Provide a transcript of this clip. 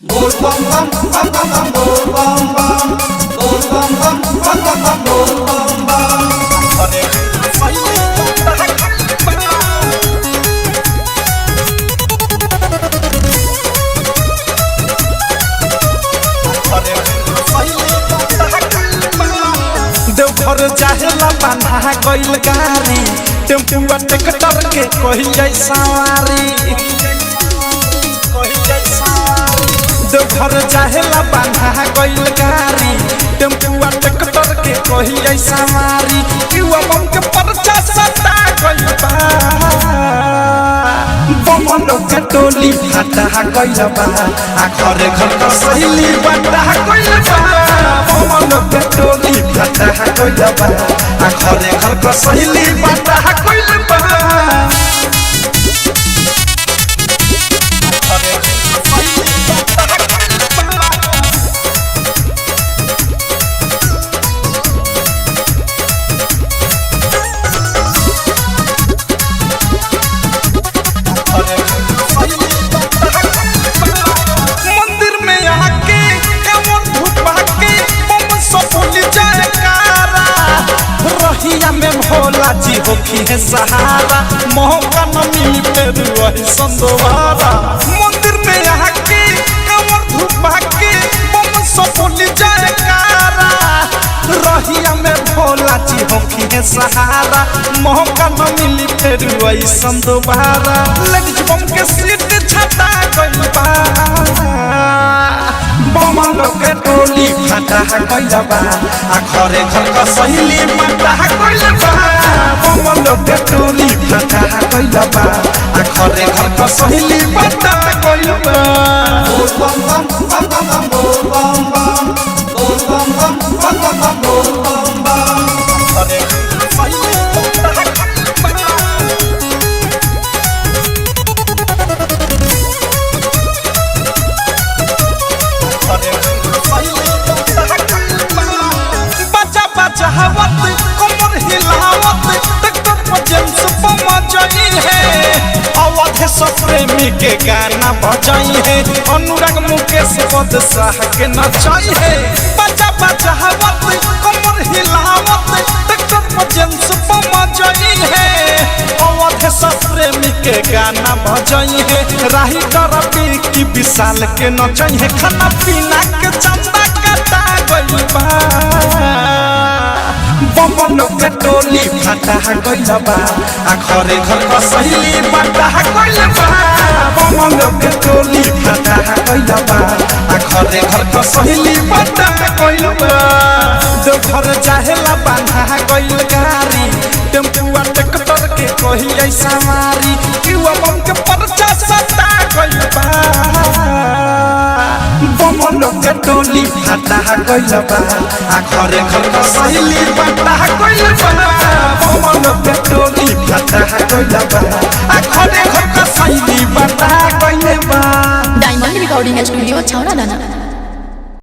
Bol bam bam bam bam bam bol bam bam bol bam bam bam bam bam bol bam bam अरे सही देवघर चाहेला बना गइल गाड़ी टेम्पुआ ट्रैक्टर के कहिल जाय सवारी देवघर चाहेला बना गइल गाड़ी टेम्पुआ ट्रैक्टर के कहिल जाय सवारी युवा मन के परचा सता गइल बा बमनो के टोली फटा गइल बा आ घरे घर का सहेली बटा गइल बा बमनो के टोली फटा गइल बा आ घरे घर का सहेली बटा गइल बा में भोला जी होखी है सहारा मौका न मिली फिर वही संदोबारा मंदिर में आके कमर धुपा के बम सफोली जाए कारा रहिया में भोला जी होखी है सहारा मौका न मिली फिर वही संदोबारा लेडीज बम के सीट छटा गइल बा बमनो के टोली फटा गइल बा आ घरे घर का सहेली बटा गइल बा बमनो के टोली फटा गइल बा आ घरे घर का सहेली बटा गइल बा बोल बम बम बम बम बम बोल बम बम बोल बम बम बम बम बम बोल बम बम अरे सहेली चाहवत कमर हिलावत ट्रैक्टर पर जेम्स बजाई है अवध प्रेमी के गाना बजाई है अनुराग मुकेश बदशाह के नचाई है बजा चाहवत कमर हिलावत ट्रैक्टर पर जेम्स बजाई है अवध प्रेमी के गाना बजाई है राही डरबी की विशाल के नचाई है खाना पीना के चंदा कटा गइल बा बमनो के टोली फटा गइल बा आ घरे घर का सहेली बटा गइल बा बमनो के टोली फटा गइल बा आ घरे घर का सहेली बटा गइल बा देवघर चाहेला बना गइल गाड़ी टेम्पुआ ट्रैक्टर के कहिल जाय सवारी युवा मन के परचा सता गइल बा बमनो के टोली फटा गइल बा आ घरे घर का सहेली बटा गइल बा बमनो के टोली फटा गइल बा